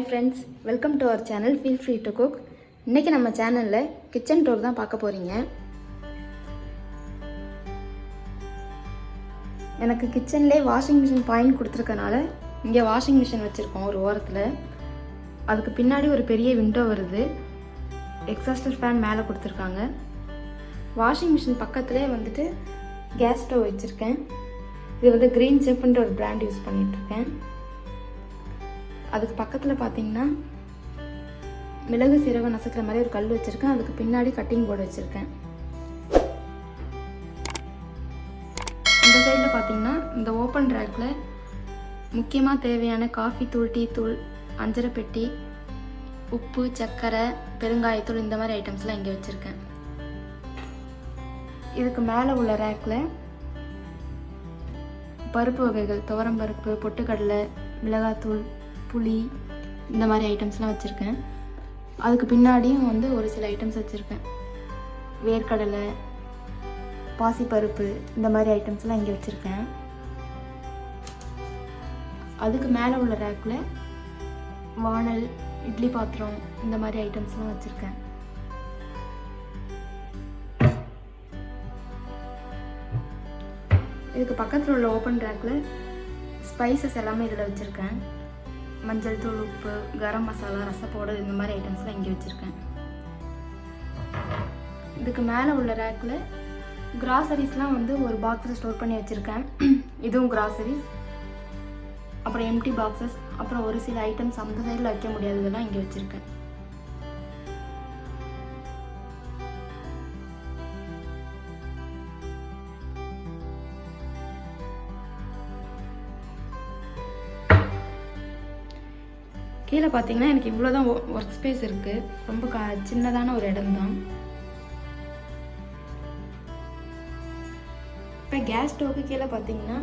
Hi friends, welcome to our channel feel free to cook. இன்றைக்கி நம்ம சேனலில் kitchen tour தான் பார்க்க போகிறீங்க. எனக்கு கிச்சன்லேயே வாஷிங் மிஷின் பாயிண்ட் கொடுத்துருக்கனால இங்கே வாஷிங் மிஷின் வச்சுருக்கோம் ஒரு ஓரத்தில். அதுக்கு பின்னாடி ஒரு பெரிய விண்டோ வருது. எக்ஸாஸ்டர் ஃபேன் மேலே கொடுத்துருக்காங்க. வாஷிங் மிஷின் பக்கத்துலேயே வந்துட்டு கேஸ் ஸ்டவ் வச்சுருக்கேன். இது வந்து க்ரீன் செஃப்ன்ற ஒரு பிராண்ட் யூஸ் பண்ணிகிட்ருக்கேன். அதுக்கு பக்கத்தில் பார்த்தீங்கன்னா மிளகு சீரகம் நசுக்கிற மாதிரி ஒரு கல் வச்சுருக்கேன். அதுக்கு பின்னாடி கட்டிங் போர்டு வச்சுருக்கேன். இந்த சைடில் பார்த்தீங்கன்னா இந்த ஓப்பன் ரேக்கில் முக்கியமாக தேவையான காஃபி தூள், டீ தூள், அஞ்சரை பெட்டி, உப்பு, சர்க்கரை, பெருங்காயத்தூள் இந்த மாதிரி ஐட்டம்ஸ்லாம் இங்கே வச்சுருக்கேன். இதுக்கு மேலே உள்ள ரேக்கில் பருப்பு வகைகள், துவரம்பருப்பு, பொட்டுக்கடலை, மிளகாத்தூள், புளி இந்த மாதிரி ஐட்டம்ஸ்லாம் வச்சுருக்கேன். அதுக்கு பின்னாடியும் வந்து ஒரு சில ஐட்டம்ஸ் வச்சுருக்கேன். வேர்க்கடலை, பாசிப்பருப்பு இந்த மாதிரி ஐட்டம்ஸ்லாம் இங்கே வச்சுருக்கேன். அதுக்கு மேலே உள்ள ரேக்கில் வானல், இட்லி பாத்திரம் இந்த மாதிரி ஐட்டம்ஸ்லாம் வச்சுருக்கேன். இதுக்கு பக்கத்தில் உள்ள ஓப்பன் ரேக்கில் ஸ்பைசஸ் எல்லாமே இதில் வச்சுருக்கேன். மஞ்சள் தூள், உப்பு, கரம் மசாலா, ரச பவுடர் இந்த மாதிரி ஐட்டம்ஸ்லாம் இங்கே வச்சுருக்கேன். இதுக்கு மேலே உள்ள ரேக்கில் கிராசரிஸ்லாம் வந்து ஒரு பாக்ஸில் ஸ்டோர் பண்ணி வச்சுருக்கேன். இதுவும் கிராசரிஸ். அப்புறம் எம்டி பாக்ஸஸ், அப்புறம் ஒரு சில ஐட்டம்ஸ் அந்த சைடில் வைக்க முடியாததெல்லாம் இங்கே வச்சுருக்கேன். கீழே பார்த்தீங்கன்னா எனக்கு இவ்வளோ தான் ஒர்க் ஸ்பேஸ் இருக்குது. ரொம்ப சின்னதான ஒரு இடம் தான். இப்போ கேஸ் ஸ்டோவுக்கு கீழே பார்த்தீங்கன்னா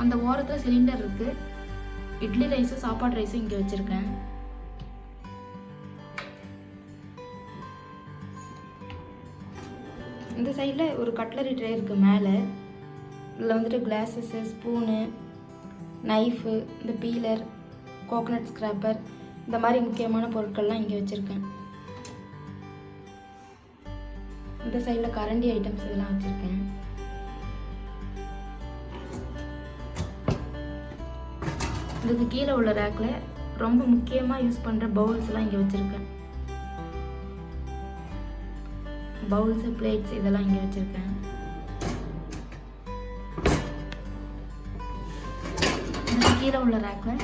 அந்த ஓரத்தில் சிலிண்டர் இருக்குது. இட்லி ரைஸும் சாப்பாடு ரைஸும் இங்கே வச்சுருக்கேன். இந்த சைடில் ஒரு கட்லரி ட்ரே இருக்குது மேலே. இதில் வந்துட்டு கிளாஸஸ்ஸு, ஸ்பூனு, நைஃபு, இந்த பீலர், கோகனட் ஸ்க்ராப்பர் இந்த மாதிரி முக்கியமான பொருட்கள்லாம் இங்கே வச்சுருக்கேன். இந்த சைடில் கரண்டி ஐட்டம்ஸ் இதெல்லாம் வச்சுருக்கேன். இதுக்கு கீழே உள்ள ரேக்கில் ரொம்ப முக்கியமாக யூஸ் பண்ணுற பவுல்ஸ்லாம் இங்கே வச்சுருக்கேன். பவுல்ஸு, பிளேட்ஸ் இதெல்லாம் இங்கே வச்சுருக்கேன். கீழே உள்ள ரேக்கில்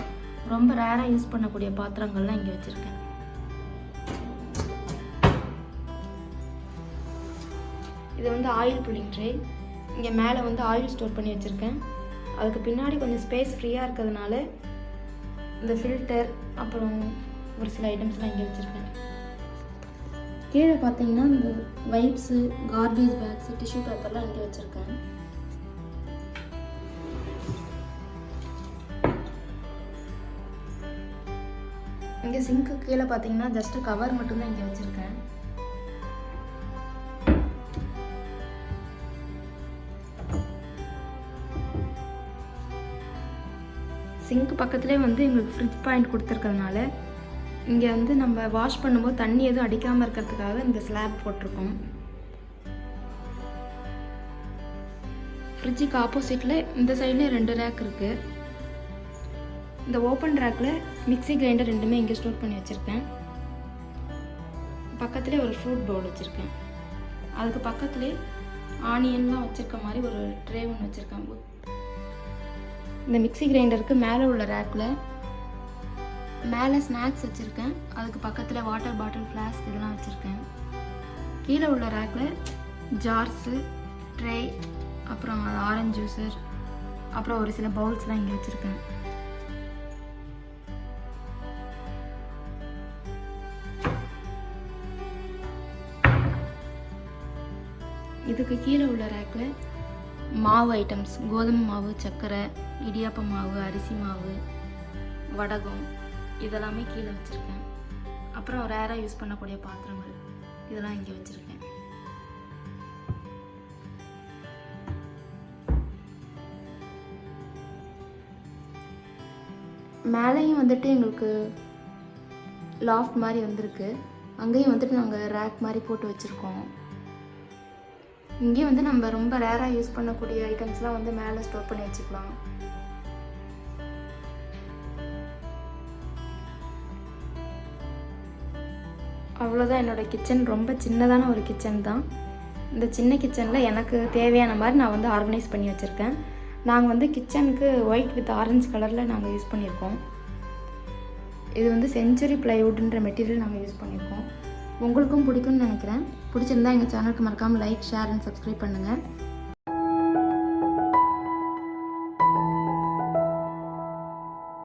ரொம்ப ரேராக யூஸ் பண்ணக்கூடிய பாத்திரங்கள்லாம் இங்கே வச்சுருக்கேன். இது வந்து ஆயில் புல்லிங் ட்ரே. இங்கே மேலே வந்து ஆயில் ஸ்டோர் பண்ணி வச்சுருக்கேன். அதுக்கு பின்னாடி கொஞ்சம் ஸ்பேஸ் ஃப்ரீயாக இருக்கிறதுனால இந்த ஃபில்டர், அப்புறம் ஒரு சில ஐட்டம்ஸ்லாம் இங்கே வச்சுருக்கேன். கீழே பார்த்தீங்கன்னா இந்த வைப்ஸு, கார்பேஜ் பேக்ஸு, டிஷ்யூ பேப்பர்லாம் இங்கே வச்சுருக்கேன். இங்கே சிங்க்கு கீழே பார்த்தீங்கன்னா ஜஸ்ட் கவர் மட்டும்தான் இங்கே வச்சுருக்கேன். சிங்க் பக்கத்துலேயே வந்து எங்களுக்கு ஃப்ரிட்ஜ் பாயிண்ட் கொடுத்துருக்கிறதுனால இங்கே வந்து நம்ம வாஷ் பண்ணும்போது தண்ணி எதுவும் அடிக்காமல் இருக்கிறதுக்காக இந்த ஸ்லாப் போட்டிருக்கோம். ஃப்ரிட்ஜுக்கு ஆப்போசிட்டில் இந்த சைட்லேயே 2 ரேக் இருக்குது. இந்த ஓப்பன் ரேக்கில் மிக்ஸி கிரைண்டர் ரெண்டுமே இங்கே ஸ்டோர் பண்ணி வச்சுருக்கேன். பக்கத்துலேயே ஒரு ஃப்ரூட் பவுல் வச்சுருக்கேன். அதுக்கு பக்கத்துலேயே ஆனியன்லாம் வச்சுருக்க மாதிரி ஒரு ட்ரே ஒன்று வச்சுருக்கேன். இந்த மிக்ஸி கிரைண்டருக்கு மேலே உள்ள ரேக்கில் மேலே ஸ்நாக்ஸ் வச்சுருக்கேன். அதுக்கு பக்கத்தில் வாட்டர் பாட்டில், ஃப்ளாஸ்க் இதெல்லாம் வச்சுருக்கேன். கீழே உள்ள ரேக்கில் ஜார்ஸு, ட்ரே, அப்புறம் ஆரஞ்சு ஜூஸர், அப்புறம் ஒரு சில பவுல்ஸ்லாம் இங்கே வச்சுருக்கேன். இதுக்கு கீழே உள்ள ரேக்கில் மாவு ஐட்டம்ஸ், கோதுமை மாவு, சர்க்கரை, இடியாப்ப மாவு, அரிசி மாவு, வடகம் இதெல்லாமே கீழே வச்சுருக்கேன். அப்புறம் ரேராக யூஸ் பண்ணக்கூடிய பாத்திரங்கள் இதெல்லாம் இங்கே வச்சுருக்கேன். மேலேயும் வந்துட்டு எங்களுக்கு லாஃப்ட் மாதிரி வந்திருக்கு. அங்கேயும் வந்துட்டு நாங்கள் ரேக் மாதிரி போட்டு வச்சுருக்கோம். இங்கேயும் வந்து நம்ம ரொம்ப ரேராக யூஸ் பண்ணக்கூடிய ஐட்டம்ஸ்லாம் வந்து மேலே ஸ்டோர் பண்ணி வச்சுக்கலாம். அவ்வளோதான் என்னோடய கிச்சன். ரொம்ப சின்னதான ஒரு கிச்சன் தான். இந்த சின்ன கிச்சனில் எனக்கு தேவையான மாதிரி நான் வந்து ஆர்கனைஸ் பண்ணி வச்சுருக்கேன். நாங்கள் வந்து கிச்சனுக்கு ஒயிட் வித் ஆரஞ்சு கலரில் நாங்கள் யூஸ் பண்ணியிருக்கோம். இது வந்து செஞ்சுரி ப்ளைவுட்ன்ற மெட்டீரியல் நாங்கள் யூஸ் பண்ணியிருக்கோம். உங்களுக்கும் பிடிக்கும்னு நினைக்கிறேன். பிடிச்சிருந்தா எங்கள் சேனலுக்கு மறக்காமல் லைக், ஷேர் அண்ட் சப்ஸ்கிரைப் பண்ணுங்கள்.